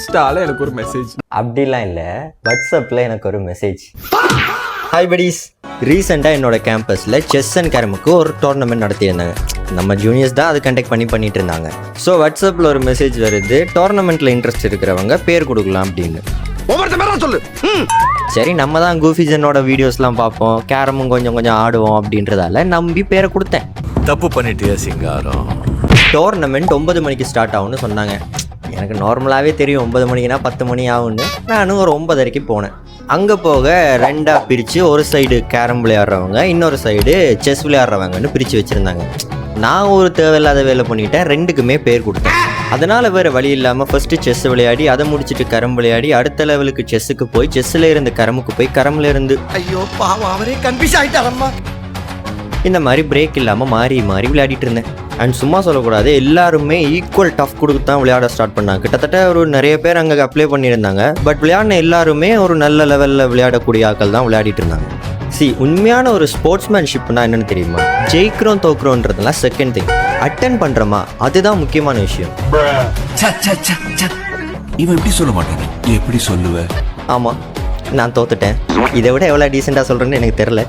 இன்ஸ்டால எனக்கு ஒரு மெசேஜ். அப்படிலாம் இல்லை, வாட்ஸ்அப்பில் எனக்கு ஒரு மெசேஜ். ஹாய் படிஸ், ரீசெண்டாக என்னோட கேம்பஸில் செஸ் அண்ட் கேரமுக்கு ஒரு டோர்னமெண்ட் நடத்தியிருந்தாங்க. நம்ம ஜூனியர்ஸ் தான் அது கண்டக்ட் பண்ணிட்டு இருந்தாங்க. ஸோ வாட்ஸ்அப்பில் ஒரு மெசேஜ் வருது, டோர்னமெண்ட்டில் இன்ட்ரெஸ்ட் இருக்கிறவங்க பேர் கொடுக்கலாம் அப்படின்னு. சரி, நம்ம தான் கூஃபிஜனோட வீடியோஸ்லாம் பார்ப்போம், கேரமும் கொஞ்சம் கொஞ்சம் ஆடுவோம் அப்படின்றதால நம்பி பேரை கொடுத்தேன். தப்பு பண்ணிட்டியா சிங்காரம்? டோர்னமெண்ட் 9 மணிக்கு ஸ்டார்ட் ஆகும்னு சொன்னாங்க. எனக்கு நார்மலாகவே தெரியும் 9 மணிக்குனா 10 மணி ஆகும்னு. நானும் ஒரு 9:30 போனேன். அங்கே போக ரெண்டாக பிரித்து ஒரு சைடு கேரம் விளையாடுறவங்க, இன்னொரு சைடு செஸ் விளையாடுறவங்கன்னு பிரித்து வச்சுருந்தாங்க. நான் ஒரு தேவையில்லாத வேலை பண்ணிட்டேன், ரெண்டுக்குமே பேர் கொடுத்தேன். அதனால் வேறு வழி இல்லாமல் ஃபஸ்ட்டு செஸ் விளையாடி, அதை முடிச்சுட்டு கரம் விளையாடி, அடுத்த லெவலுக்கு செஸ்ஸுக்கு போய், செஸ்ஸில் இருந்து கரமுக்கு போய், கரமில் இருந்து ஐயோ பாவம் அவரே கன்ஃபியூஸ் ஆகிட்டாரம்மா. இந்த மாதிரி பிரேக் இல்லாமல் மாறி மாறி விளையாடிட்டு இருந்தேன். அண்ட் சும்மா சொல்லக்கூடாது, எல்லாருமே ஈக்குவல் டஃப் கொடுத்து தான் விளையாட ஸ்டார்ட் பண்ணாங்க. கிட்டத்தட்ட ஒரு நிறைய பேர் அங்கே அப்ளை பண்ணியிருந்தாங்க. பட் விளையாடின எல்லாருமே ஒரு நல்ல லெவலில் விளையாடக்கூடிய ஆட்கள் தான் விளையாடிட்டு இருந்தாங்க. உண்மையான ஒரு ஸ்போர்ட்ஸ்மேன்ஷிப்னா என்னன்னு தெரியுமா? ஜெயிக்கிறோம் தோக்குறோன்றதுலாம் செகண்ட் திங். அட்டன் பண்ணுறோமா, அதுதான் முக்கியமான விஷயம். இவன் எப்படி சொல்ல மாட்டானே, எப்படி சொல்லுவ? ஆமாம், நான் தோத்துட்டேன். இதை விட எவ்வளோ டீசெண்டாக சொல்கிறேன்னு எனக்கு தெரில.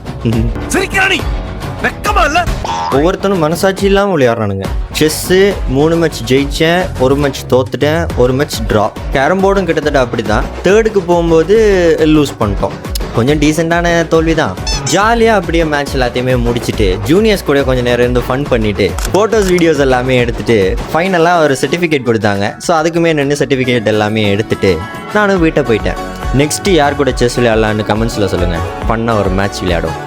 ஒவ்வொருத்தனும் மனசாட்சி இல்லாமல் விளையாடுறானுங்க. செஸ்ஸு 3 மேட்ச் ஜெயித்தேன், 1 மேட்ச் தோத்துட்டேன், 1 மேட்ச் ட்ரா. கேரம் போர்டும் கிட்டத்தட்ட அப்படி தான். தேர்டுக்கு போகும்போது லூஸ் பண்ணிட்டோம். கொஞ்சம் டீசெண்டான தோல்வி தான். ஜாலியாக அப்படியே மேட்ச் எல்லாத்தையுமே முடிச்சுட்டு ஜூனியர்ஸ் கூட கொஞ்சம் நேரம் இருந்து ஃபன் பண்ணிவிட்டு ஃபோட்டோஸ் வீடியோஸ் எல்லாமே எடுத்துகிட்டு ஃபைனலாக ஒரு சர்டிஃபிகேட் கொடுத்தாங்க. ஸோ அதுக்குமே நின்று சர்டிஃபிகேட் எல்லாமே எடுத்துகிட்டு நானும் வீட்டை போயிட்டேன். நெக்ஸ்ட்டு யார் கூட செஸ் விளையாடலான்னு கமெண்ட்ஸில் சொல்லுங்கள். ஃபன்னாக ஒரு மேட்ச் விளையாடும்.